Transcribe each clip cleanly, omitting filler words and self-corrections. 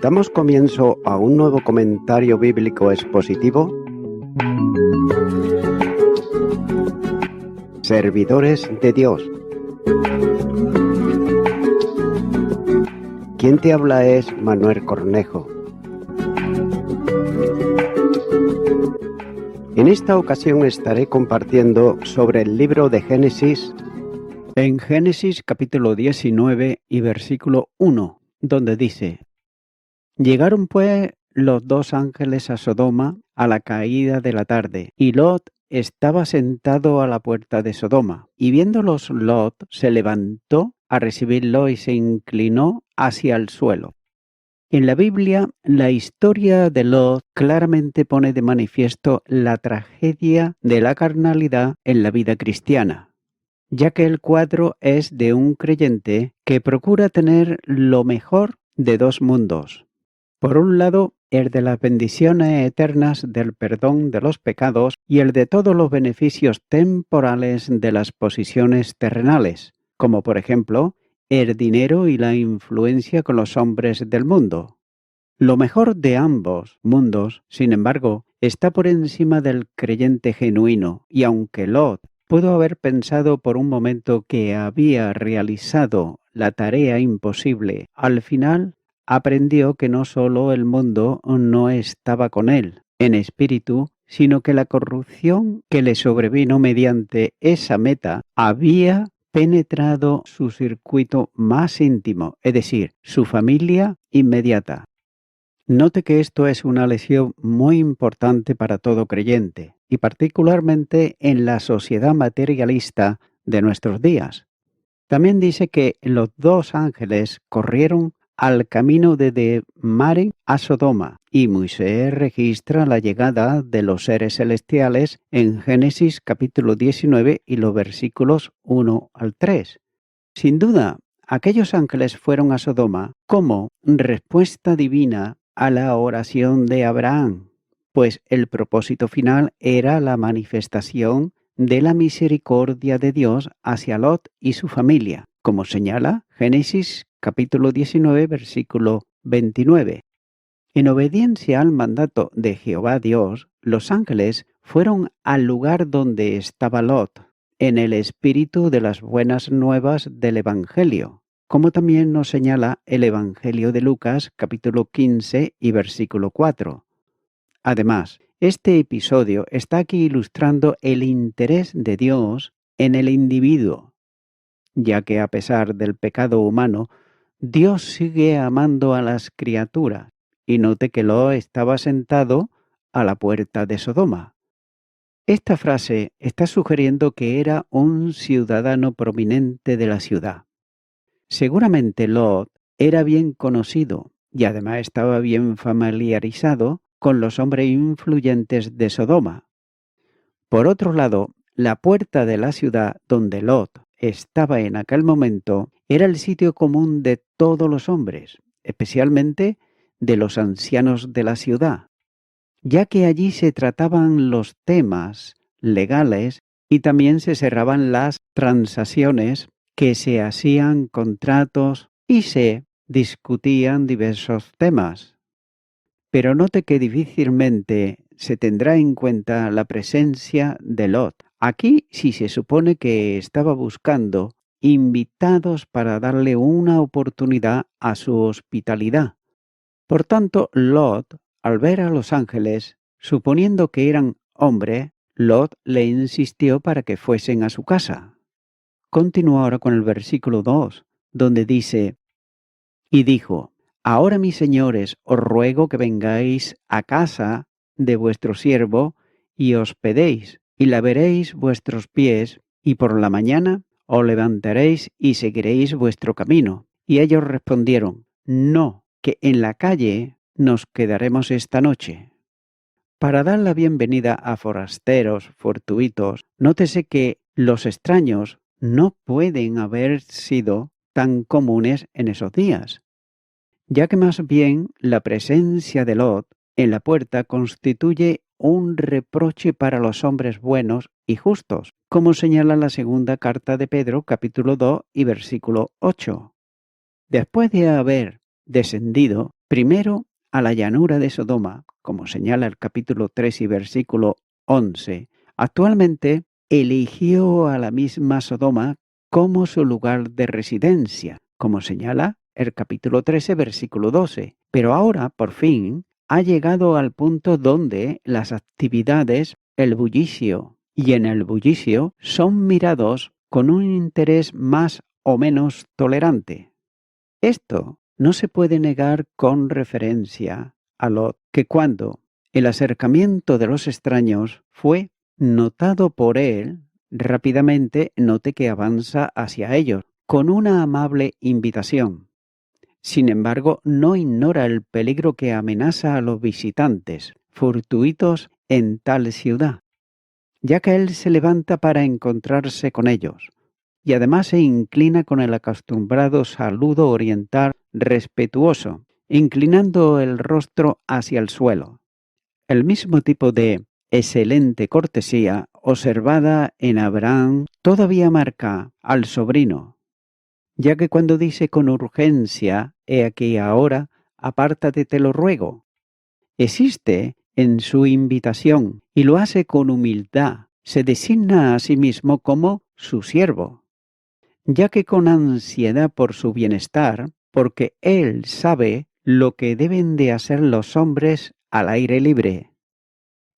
Damos comienzo a un nuevo comentario bíblico expositivo. Servidores de Dios. Quien te habla es Manuel Cornejo. En esta ocasión estaré compartiendo sobre el libro de Génesis, en Génesis capítulo 19 y versículo 1, donde dice: Llegaron pues los dos ángeles a Sodoma a la caída de la tarde, y Lot estaba sentado a la puerta de Sodoma. Y viéndolos Lot se levantó a recibirlo y se inclinó hacia el suelo. En la Biblia, la historia de Lot claramente pone de manifiesto la tragedia de la carnalidad en la vida cristiana, ya que el cuadro es de un creyente que procura tener lo mejor de dos mundos. Por un lado, el de las bendiciones eternas del perdón de los pecados y el de todos los beneficios temporales de las posiciones terrenales, como por ejemplo, el dinero y la influencia con los hombres del mundo. Lo mejor de ambos mundos, sin embargo, está por encima del creyente genuino, y aunque Lot pudo haber pensado por un momento que había realizado la tarea imposible, al final aprendió que no solo el mundo no estaba con él en espíritu, sino que la corrupción que le sobrevino mediante esa meta había penetrado su circuito más íntimo, es decir, su familia inmediata. Note que esto es una lección muy importante para todo creyente, y particularmente en la sociedad materialista de nuestros días. También dice que los dos ángeles corrieron al camino de Mare a Sodoma, y Moisés registra la llegada de los seres celestiales en Génesis capítulo 19 y los versículos 1 al 3. Sin duda, aquellos ángeles fueron a Sodoma como respuesta divina a la oración de Abraham, pues el propósito final era la manifestación de la misericordia de Dios hacia Lot y su familia, como señala Génesis capítulo 19, versículo 29. En obediencia al mandato de Jehová Dios, los ángeles fueron al lugar donde estaba Lot, en el espíritu de las buenas nuevas del Evangelio, como también nos señala el Evangelio de Lucas, capítulo 15 y versículo 4. Además, este episodio está aquí ilustrando el interés de Dios en el individuo, ya que a pesar del pecado humano, Dios sigue amando a las criaturas, y note que Lot estaba sentado a la puerta de Sodoma. Esta frase está sugiriendo que era un ciudadano prominente de la ciudad. Seguramente Lot era bien conocido y además estaba bien familiarizado con los hombres influyentes de Sodoma. Por otro lado, la puerta de la ciudad donde Lot estaba en aquel momento era el sitio común de todos los hombres, especialmente de los ancianos de la ciudad, ya que allí se trataban los temas legales y también se cerraban las transacciones, que se hacían contratos y se discutían diversos temas. Pero note que difícilmente se tendrá en cuenta la presencia de Lot. Aquí sí se supone que estaba buscando invitados para darle una oportunidad a su hospitalidad. Por tanto, Lot, al ver a los ángeles, suponiendo que eran hombres, Lot le insistió para que fuesen a su casa. Continúa ahora con el versículo 2, donde dice: Y dijo: Ahora, mis señores, os ruego que vengáis a casa de vuestro siervo y hospedéis, y laveréis vuestros pies, y por la mañana os levantaréis y seguiréis vuestro camino. Y ellos respondieron: No, que en la calle nos quedaremos esta noche. Para dar la bienvenida a forasteros fortuitos, nótese que los extraños no pueden haber sido tan comunes en esos días, ya que más bien la presencia de Lot en la puerta constituye un reproche para los hombres buenos y justos, como señala la segunda carta de Pedro, capítulo 2 y versículo 8. Después de haber descendido, primero a la llanura de Sodoma, como señala el capítulo 3 y versículo 11. Actualmente eligió a la misma Sodoma como su lugar de residencia, como señala el capítulo 13, versículo 12. Pero ahora, por fin, ha llegado al punto donde las actividades, el bullicio y en el bullicio son mirados con un interés más o menos tolerante. Esto no se puede negar con referencia a Lot, que cuando el acercamiento de los extraños fue notado por él, rápidamente note que avanza hacia ellos, con una amable invitación. Sin embargo, no ignora el peligro que amenaza a los visitantes fortuitos en tal ciudad, ya que él se levanta para encontrarse con ellos, y además se inclina con el acostumbrado saludo oriental respetuoso, inclinando el rostro hacia el suelo. El mismo tipo de excelente cortesía observada en Abraham todavía marca al sobrino, ya que cuando dice con urgencia, he aquí ahora, apártate te lo ruego, existe en su invitación y lo hace con humildad, se designa a sí mismo como su siervo, ya que con ansiedad por su bienestar, porque él sabe lo que deben de hacer los hombres al aire libre,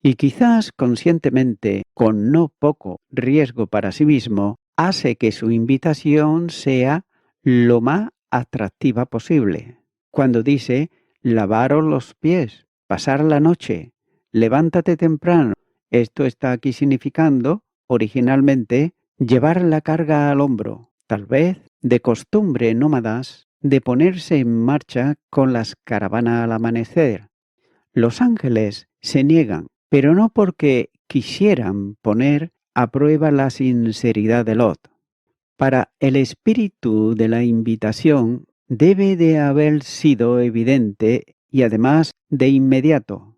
y quizás conscientemente, con no poco riesgo para sí mismo, hace que su invitación sea lo más atractiva posible. Cuando dice, lavaros los pies, pasar la noche, levántate temprano, esto está aquí significando, originalmente, llevar la carga al hombro, tal vez de costumbre nómadas, de ponerse en marcha con las caravanas al amanecer. Los ángeles se niegan, pero no porque quisieran poner a prueba la sinceridad de Lot. Para el espíritu de la invitación debe de haber sido evidente y además de inmediato.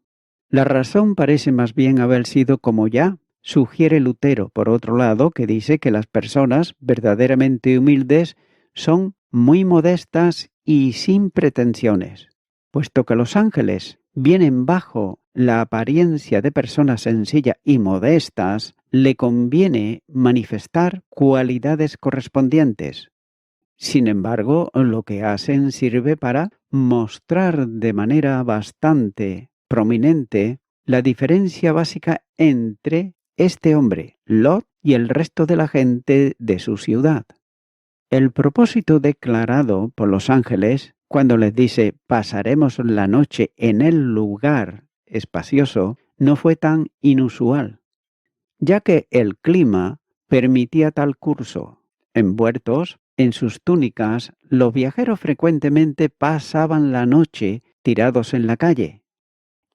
La razón parece más bien haber sido como ya sugiere Lutero, por otro lado, que dice que las personas verdaderamente humildes son muy modestas y sin pretensiones, puesto que los ángeles vienen bajo la apariencia de personas sencillas y modestas, le conviene manifestar cualidades correspondientes. Sin embargo, lo que hacen sirve para mostrar de manera bastante prominente la diferencia básica entre este hombre, Lot, y el resto de la gente de su ciudad. El propósito declarado por los ángeles cuando les dice pasaremos la noche en el lugar espacioso no fue tan inusual, ya que el clima permitía tal curso. Envueltos en sus túnicas, los viajeros frecuentemente pasaban la noche tirados en la calle,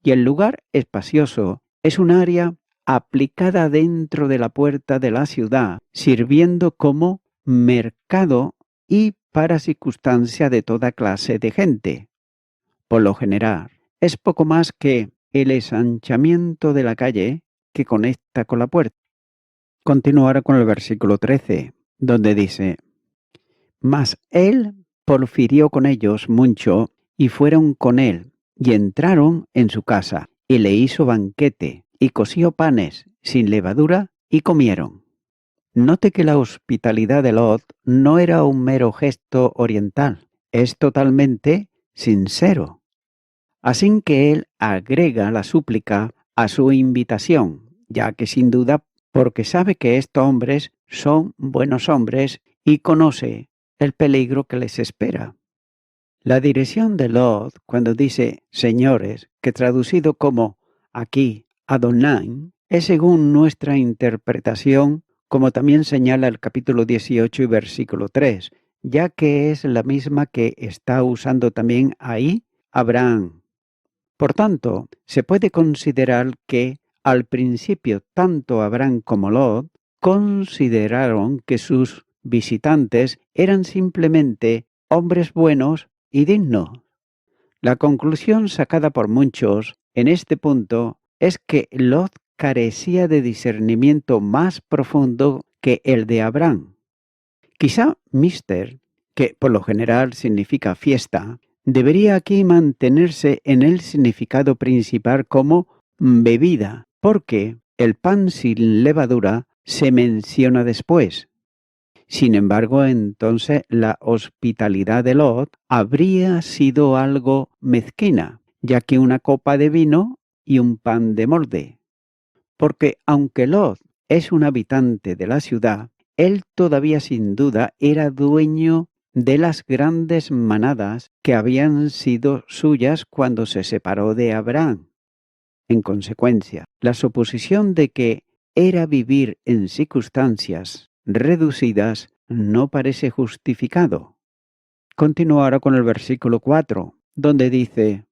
y el lugar espacioso es un área aplicada dentro de la puerta de la ciudad, sirviendo como mercado y para circunstancia de toda clase de gente. Por lo general, es poco más que el ensanchamiento de la calle que conecta con la puerta. Continuará con el versículo 13, donde dice, mas él porfirió con ellos mucho, y fueron con él, y entraron en su casa, y le hizo banquete, y coció panes sin levadura, y comieron. Note que la hospitalidad de Lot no era un mero gesto oriental, es totalmente sincero. Así que él agrega la súplica a su invitación, ya que sin duda porque sabe que estos hombres son buenos hombres y conoce el peligro que les espera. La dirección de Lot, cuando dice señores, que traducido como aquí Adonai, es según nuestra interpretación, como también señala el capítulo 18 y versículo 3, ya que es la misma que está usando también ahí Abraham. Por tanto, se puede considerar que al principio tanto Abraham como Lot consideraron que sus visitantes eran simplemente hombres buenos y dignos. La conclusión sacada por muchos en este punto es que Lot carecía de discernimiento más profundo que el de Abraham. Quizá Mister, que por lo general significa fiesta, debería aquí mantenerse en el significado principal como bebida, porque el pan sin levadura se menciona después. Sin embargo, entonces la hospitalidad de Lot habría sido algo mezquina, ya que una copa de vino y un pan de molde. Porque aunque Lot es un habitante de la ciudad, él todavía sin duda era dueño de las grandes manadas que habían sido suyas cuando se separó de Abraham. En consecuencia, la suposición de que era vivir en circunstancias reducidas no parece justificado. Continúo ahora con el versículo 4, donde dice: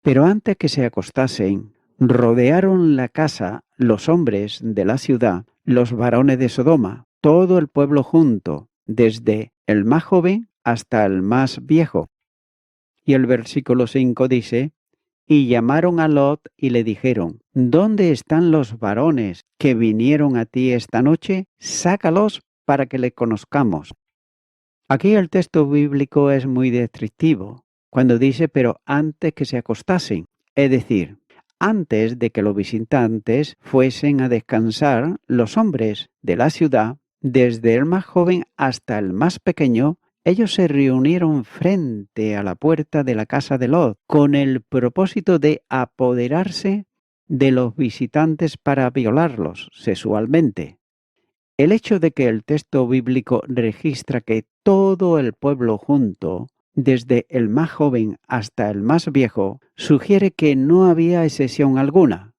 Pero antes que se acostasen, rodearon la casa los hombres de la ciudad, los varones de Sodoma, todo el pueblo junto, desde el más joven hasta el más viejo. Y el versículo 5 dice: Y llamaron a Lot y le dijeron: ¿Dónde están los varones que vinieron a ti esta noche? Sácalos para que le conozcamos. Aquí el texto bíblico es muy descriptivo, cuando dice pero antes que se acostasen, es decir, antes de que los visitantes fuesen a descansar, los hombres de la ciudad, desde el más joven hasta el más pequeño, ellos se reunieron frente a la puerta de la casa de Lot con el propósito de apoderarse de los visitantes para violarlos sexualmente. El hecho de que el texto bíblico registra que todo el pueblo junto, desde el más joven hasta el más viejo, sugiere que no había excepción alguna.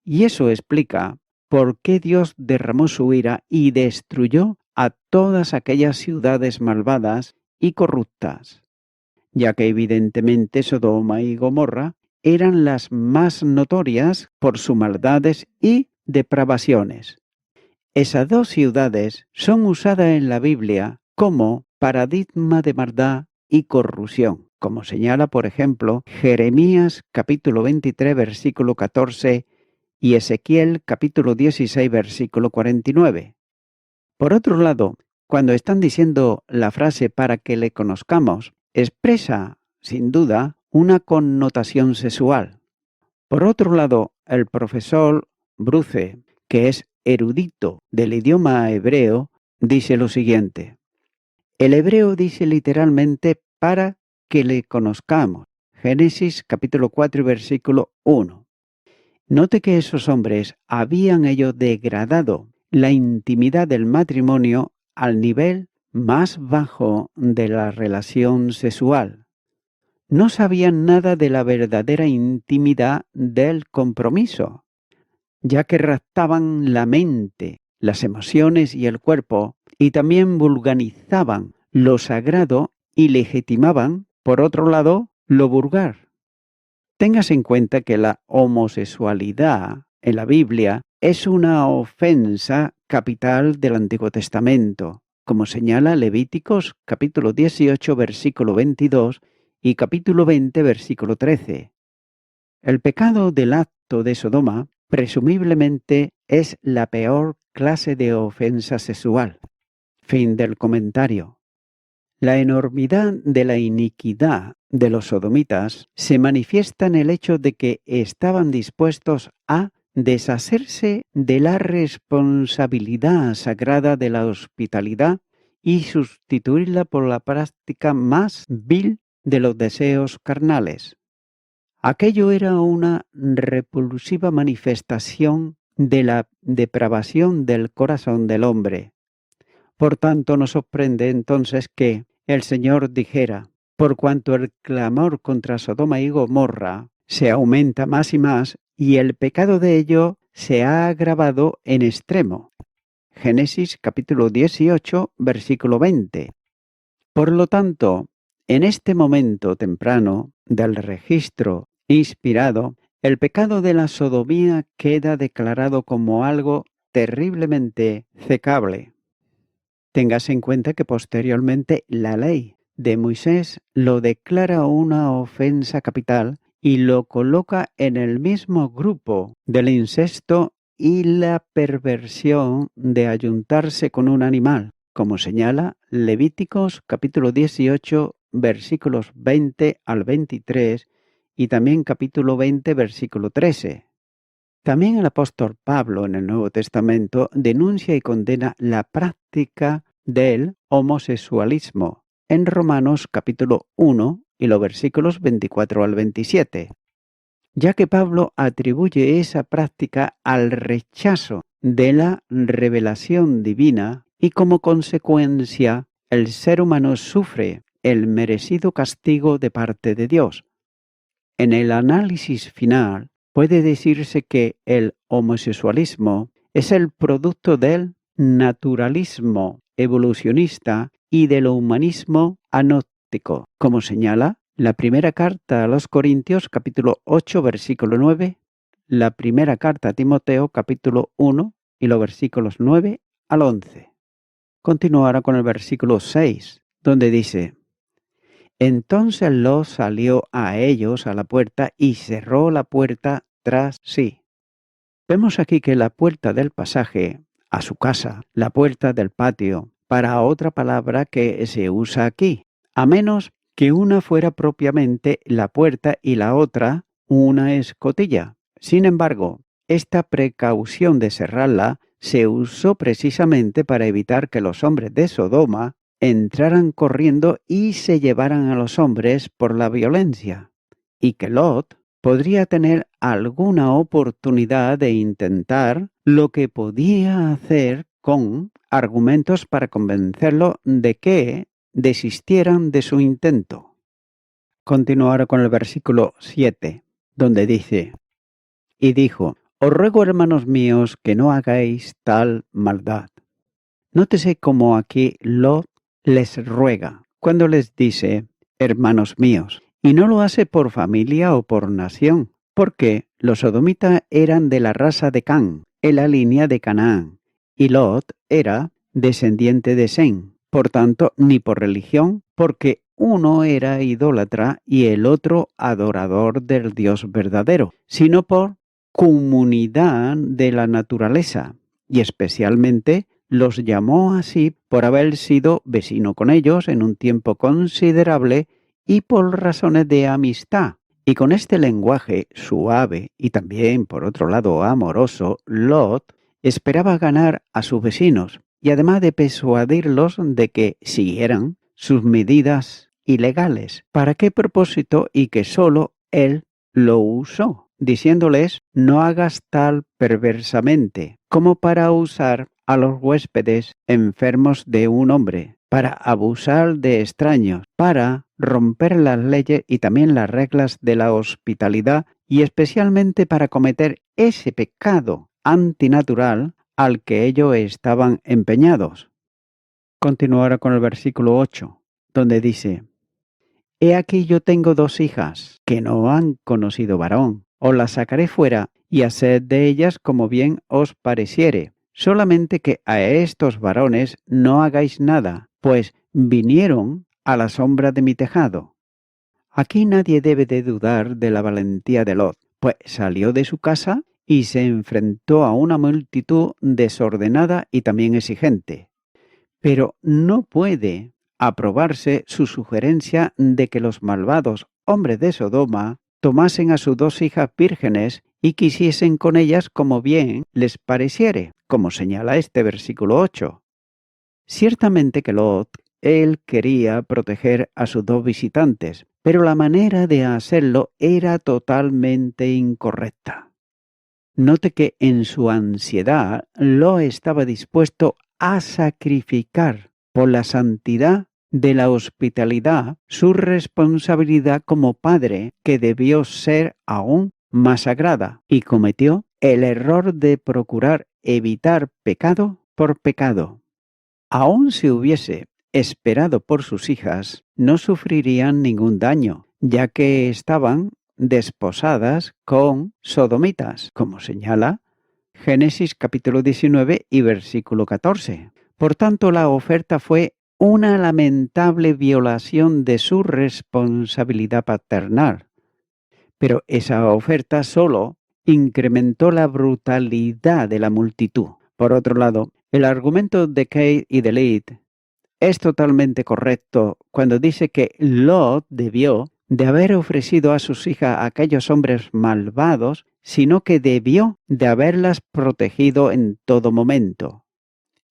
Y eso explica por qué Dios derramó su ira y destruyó a todas aquellas ciudades malvadas y corruptas, ya que evidentemente Sodoma y Gomorra eran las más notorias por sus maldades y depravaciones. Esas dos ciudades son usadas en la Biblia como paradigma de maldad y corrupción, como señala, por ejemplo, Jeremías capítulo 23, versículo 14 y Ezequiel capítulo 16, versículo 49. Por otro lado, cuando están diciendo la frase para que le conozcamos, expresa, sin duda, una connotación sexual. Por otro lado, el profesor Bruce, que es erudito del idioma hebreo, dice lo siguiente: el hebreo dice literalmente para que le conozcamos. Génesis capítulo 4 versículo 1. Note que esos hombres habían ellos degradado la intimidad del matrimonio al nivel más bajo de la relación sexual. No sabían nada de la verdadera intimidad del compromiso, ya que raptaban la mente, las emociones y el cuerpo, y también vulgarizaban lo sagrado y legitimaban, por otro lado, lo vulgar. Téngase en cuenta que la homosexualidad en la Biblia es una ofensa capital del Antiguo Testamento, como señala Levíticos capítulo 18 versículo 22 y capítulo 20 versículo 13. El pecado del acto de Sodoma presumiblemente es la peor clase de ofensa sexual. Fin del comentario. La enormidad de la iniquidad de los sodomitas se manifiesta en el hecho de que estaban dispuestos a deshacerse de la responsabilidad sagrada de la hospitalidad y sustituirla por la práctica más vil de los deseos carnales. Aquello era una repulsiva manifestación de la depravación del corazón del hombre. Por tanto, nos sorprende entonces que el Señor dijera: por cuanto el clamor contra Sodoma y Gomorra se aumenta más y más, y el pecado de ello se ha agravado en extremo. Génesis capítulo 18, versículo 20. Por lo tanto, en este momento temprano del registro inspirado, el pecado de la sodomía queda declarado como algo terriblemente execrable. Téngase en cuenta que posteriormente la ley de Moisés lo declara una ofensa capital y lo coloca en el mismo grupo del incesto y la perversión de ayuntarse con un animal, como señala Levíticos capítulo 18, versículos 20 al 23 y también capítulo 20, versículo 13. También el apóstol Pablo en el Nuevo Testamento denuncia y condena la práctica del homosexualismo en Romanos capítulo 1 y los versículos 24 al 27, ya que Pablo atribuye esa práctica al rechazo de la revelación divina y como consecuencia el ser humano sufre el merecido castigo de parte de Dios. En el análisis final, puede decirse que el homosexualismo es el producto del naturalismo evolucionista y del humanismo agnóstico, como señala la primera carta a los Corintios capítulo 8 versículo 9, la primera carta a Timoteo capítulo 1 y los versículos 9 al 11. Continuará con el versículo 6, donde dice: Entonces Lot salió a ellos a la puerta y cerró la puerta tras sí. Vemos aquí que la puerta del pasaje a su casa, la puerta del patio, para otra palabra que se usa aquí, a menos que una fuera propiamente la puerta y la otra una escotilla. Sin embargo, esta precaución de cerrarla se usó precisamente para evitar que los hombres de Sodoma entraran corriendo y se llevaran a los hombres por la violencia, y que Lot podría tener alguna oportunidad de intentar lo que podía hacer con argumentos para convencerlo de que desistieran de su intento. Continuará con el versículo 7, donde dice: Y dijo: Os ruego, hermanos míos, que no hagáis tal maldad. Nótese cómo aquí Lot les ruega, cuando les dice hermanos míos, y no lo hace por familia o por nación, porque los sodomitas eran de la raza de Can, en la línea de Canaán, y Lot era descendiente de Sem, por tanto, ni por religión, porque uno era idólatra y el otro adorador del Dios verdadero, sino por comunidad de la naturaleza, y especialmente los llamó así por haber sido vecino con ellos en un tiempo considerable y por razones de amistad. Y con este lenguaje suave y también, por otro lado, amoroso, Lot esperaba ganar a sus vecinos y además de persuadirlos de que siguieran sus medidas ilegales. ¿Para qué propósito? Y que solo él lo usó, diciéndoles: no hagas tal perversamente, como para usar a los huéspedes enfermos de un hombre, para abusar de extraños, para romper las leyes y también las reglas de la hospitalidad y especialmente para cometer ese pecado antinatural al que ellos estaban empeñados. Continuará con el versículo 8, donde dice: He aquí yo tengo 2 hijas que no han conocido varón. Os las sacaré fuera y haced de ellas como bien os pareciere. Solamente que a estos varones no hagáis nada, pues vinieron a la sombra de mi tejado. Aquí nadie debe de dudar de la valentía de Lot, pues salió de su casa y se enfrentó a una multitud desordenada y también exigente. Pero no puede aprobarse su sugerencia de que los malvados hombres de Sodoma tomasen a sus 2 hijas vírgenes y quisiesen con ellas como bien les pareciere, como señala este versículo 8. Ciertamente que Lot, él quería proteger a sus 2 visitantes, pero la manera de hacerlo era totalmente incorrecta. Note que en su ansiedad Lot estaba dispuesto a sacrificar por la santidad de la hospitalidad su responsabilidad como padre, que debió ser aún más sagrada, y cometió el error de procurar evitar pecado por pecado. Aun si hubiese esperado por sus hijas, no sufrirían ningún daño, ya que estaban desposadas con sodomitas, como señala Génesis capítulo 19 y versículo 14. Por tanto, la oferta fue una lamentable violación de su responsabilidad paternal. Pero esa oferta solo incrementó la brutalidad de la multitud. Por otro lado, el argumento de Kate y de Leith es totalmente correcto cuando dice que Lot debió de haber ofrecido a sus hijas a aquellos hombres malvados, sino que debió de haberlas protegido en todo momento.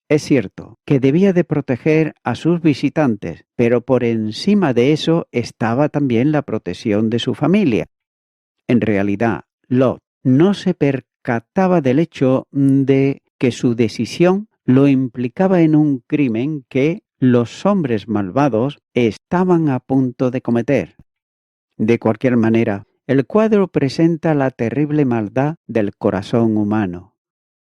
Es cierto que debía de proteger a sus visitantes, pero por encima de eso estaba también la protección de su familia. En realidad, Lot no se percataba del hecho de que su decisión lo implicaba en un crimen que los hombres malvados estaban a punto de cometer. De cualquier manera, el cuadro presenta la terrible maldad del corazón humano.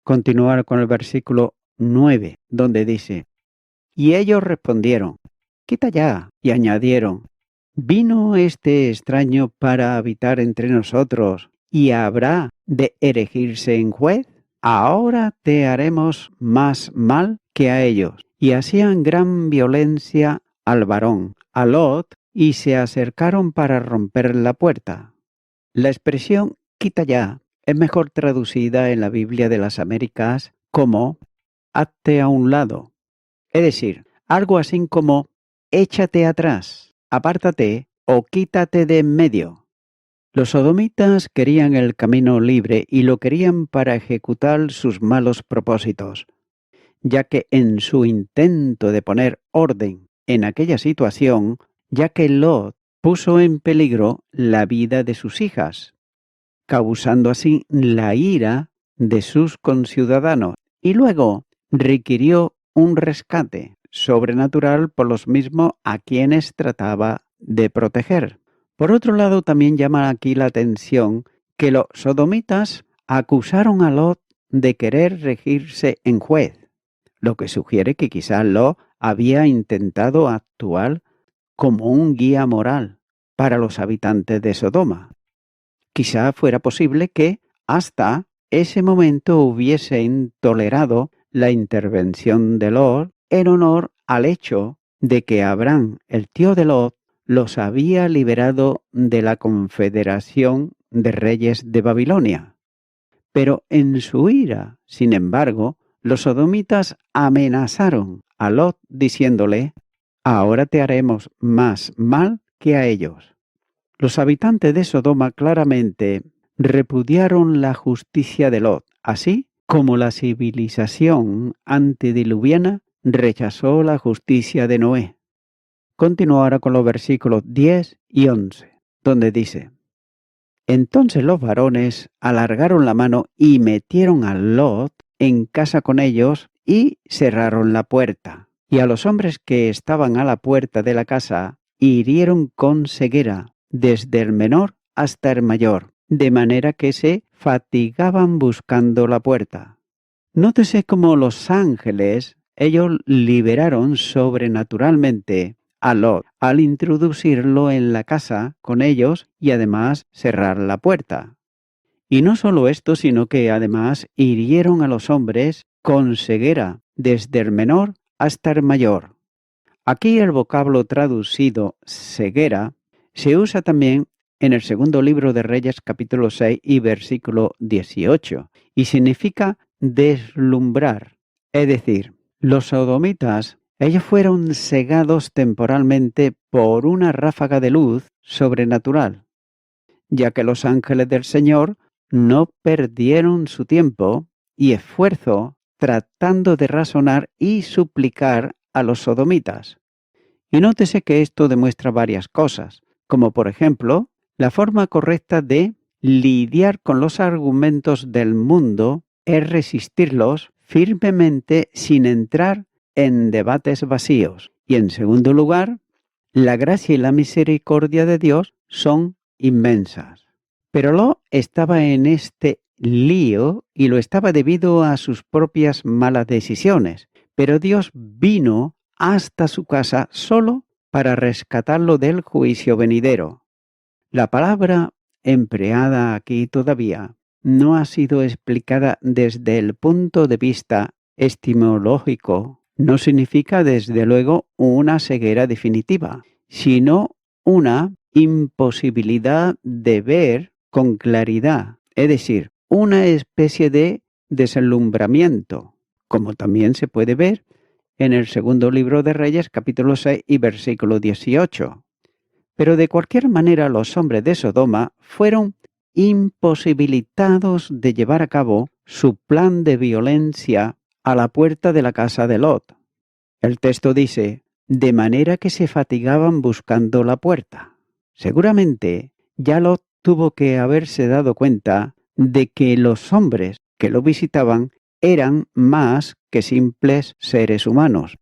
Continuar con el versículo 9, donde dice: y ellos respondieron: quita ya. Y añadieron: ¿vino este extraño para habitar entre nosotros y habrá de erigirse en juez? Ahora te haremos más mal que a ellos. Y hacían gran violencia al varón, a Lot, y se acercaron para romper la puerta. La expresión quita ya es mejor traducida en la Biblia de las Américas como hazte a un lado. Es decir, algo así como échate atrás, apártate o quítate de en medio. Los sodomitas querían el camino libre y lo querían para ejecutar sus malos propósitos, ya que en su intento de poner orden en aquella situación, ya que Lot puso en peligro la vida de sus hijas, causando así la ira de sus conciudadanos, y luego requirió un rescate sobrenatural por los mismos a quienes trataba de proteger. Por otro lado, también llama aquí la atención que los sodomitas acusaron a Lot de querer regirse en juez, lo que sugiere que quizá Lot había intentado actuar como un guía moral para los habitantes de Sodoma. Quizá fuera posible que hasta ese momento hubiesen tolerado la intervención de Lot en honor al hecho de que Abraham, el tío de Lot, los había liberado de la confederación de reyes de Babilonia. Pero en su ira, sin embargo, los sodomitas amenazaron a Lot diciéndole: ahora te haremos más mal que a ellos. Los habitantes de Sodoma claramente repudiaron la justicia de Lot, así como la civilización antediluviana rechazó la justicia de Noé. Continúo ahora con los versículos 10 y 11, donde dice: entonces los varones alargaron la mano y metieron a Lot en casa con ellos y cerraron la puerta. Y a los hombres que estaban a la puerta de la casa hirieron con ceguera, desde el menor hasta el mayor, de manera que se fatigaban buscando la puerta. Nótese cómo los ángeles, ellos liberaron sobrenaturalmente a Lot al introducirlo en la casa con ellos y además cerrar la puerta. Y no solo esto, sino que además hirieron a los hombres con ceguera, desde el menor hasta el mayor. Aquí el vocablo traducido ceguera se usa también en el segundo libro de Reyes capítulo 6 y versículo 18 y significa deslumbrar. Es decir, los sodomitas, ellos fueron cegados temporalmente por una ráfaga de luz sobrenatural, ya que los ángeles del Señor no perdieron su tiempo y esfuerzo tratando de razonar y suplicar a los sodomitas. Y nótese que esto demuestra varias cosas, como por ejemplo, la forma correcta de lidiar con los argumentos del mundo es resistirlos firmemente sin entrar en debates vacíos. Y en segundo lugar, la gracia y la misericordia de Dios son inmensas. Pero Lot estaba en este lío y lo estaba debido a sus propias malas decisiones. Pero Dios vino hasta su casa solo para rescatarlo del juicio venidero. La palabra empleada aquí todavía no ha sido explicada desde el punto de vista etimológico. No significa desde luego una ceguera definitiva, sino una imposibilidad de ver con claridad, es decir, una especie de deslumbramiento, como también se puede ver en el segundo libro de Reyes, capítulo 6 y versículo 18. Pero de cualquier manera los hombres de Sodoma fueron imposibilitados de llevar a cabo su plan de violencia a la puerta de la casa de Lot. El texto dice, de manera que se fatigaban buscando la puerta. Seguramente ya Lot tuvo que haberse dado cuenta de que los hombres que lo visitaban eran más que simples seres humanos.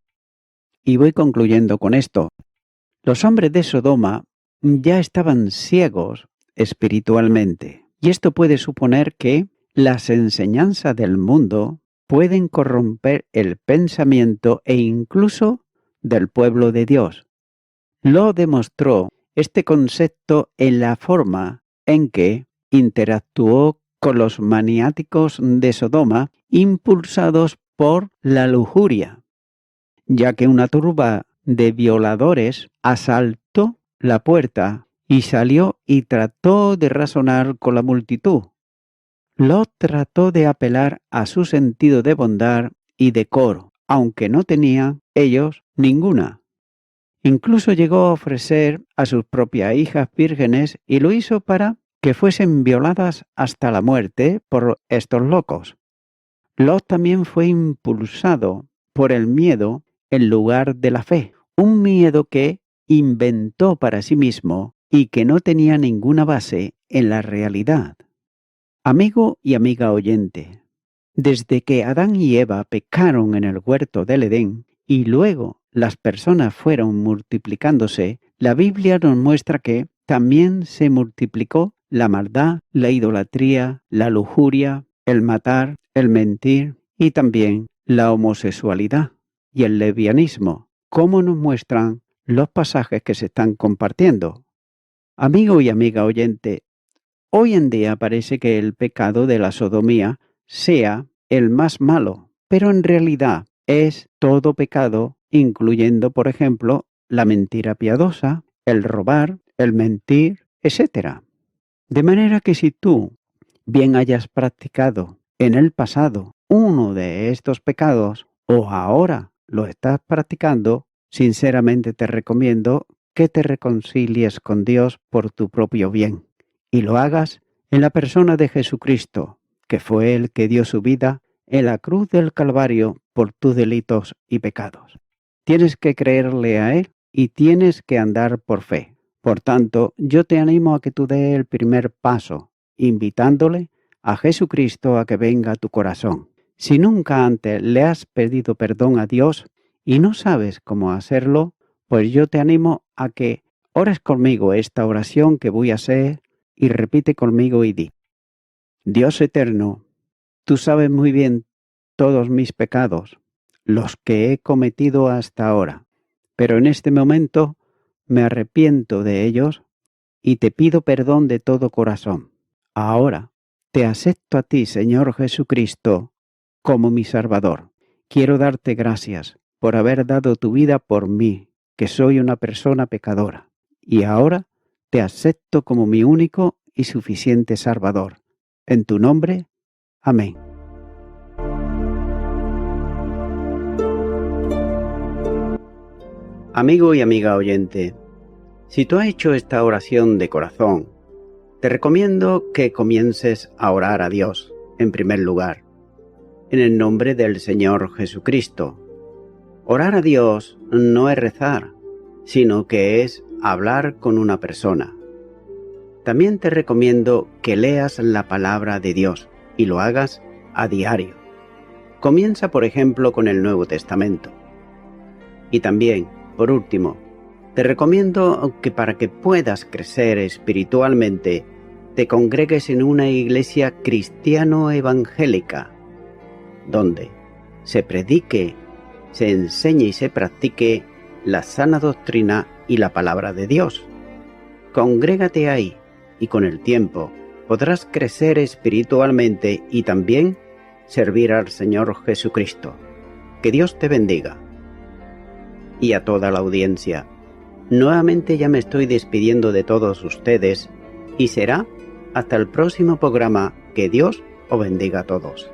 Y voy concluyendo con esto. Los hombres de Sodoma ya estaban ciegos espiritualmente. Y esto puede suponer que las enseñanzas del mundo pueden corromper el pensamiento e incluso del pueblo de Dios. Lo demostró este concepto en la forma en que interactuó con los maniáticos de Sodoma impulsados por la lujuria, ya que una turba de violadores asaltó la puerta y salió y trató de razonar con la multitud. Lot trató de apelar a su sentido de bondad y decoro, aunque no tenían ellos ninguna. Incluso llegó a ofrecer a sus propias hijas vírgenes y lo hizo para que fuesen violadas hasta la muerte por estos locos. Lot también fue impulsado por el miedo en lugar de la fe, un miedo que inventó para sí mismo y que no tenía ninguna base en la realidad. Amigo y amiga oyente, desde que Adán y Eva pecaron en el huerto del Edén y luego las personas fueron multiplicándose, la Biblia nos muestra que también se multiplicó la maldad, la idolatría, la lujuria, el matar, el mentir y también la homosexualidad y el lesbianismo, como nos muestran los pasajes que se están compartiendo. Amigo y amiga oyente, hoy en día parece que el pecado de la sodomía sea el más malo, pero en realidad es todo pecado, incluyendo, por ejemplo, la mentira piadosa, el robar, el mentir, etc. De manera que si tú bien hayas practicado en el pasado uno de estos pecados o ahora lo estás practicando, sinceramente te recomiendo que te reconcilies con Dios por tu propio bien y lo hagas en la persona de Jesucristo, que fue el que dio su vida en la cruz del Calvario por tus delitos y pecados. Tienes que creerle a Él y tienes que andar por fe. Por tanto, yo te animo a que tú des el primer paso, invitándole a Jesucristo a que venga a tu corazón. Si nunca antes le has pedido perdón a Dios y no sabes cómo hacerlo, pues yo te animo a que ores conmigo esta oración que voy a hacer y repite conmigo y di: Dios eterno, tú sabes muy bien todos mis pecados, los que he cometido hasta ahora, pero en este momento me arrepiento de ellos y te pido perdón de todo corazón. Ahora te acepto a ti, Señor Jesucristo, como mi Salvador. Quiero darte gracias por haber dado tu vida por mí, que soy una persona pecadora. Y ahora te acepto como mi único y suficiente Salvador. En tu nombre, amén. Amigo y amiga oyente, si tú has hecho esta oración de corazón, te recomiendo que comiences a orar a Dios, en primer lugar, en el nombre del Señor Jesucristo. Orar a Dios no es rezar, sino que es hablar con una persona. También te recomiendo que leas la palabra de Dios y lo hagas a diario. Comienza, por ejemplo, con el Nuevo Testamento. Y también, por último, te recomiendo que para que puedas crecer espiritualmente, te congregues en una iglesia cristiano-evangélica, donde se predique, se enseñe y se practique la sana doctrina y la palabra de Dios. Congrégate ahí y con el tiempo podrás crecer espiritualmente y también servir al Señor Jesucristo. Que Dios te bendiga. Y a toda la audiencia, nuevamente ya me estoy despidiendo de todos ustedes y será hasta el próximo programa. Que Dios os bendiga a todos.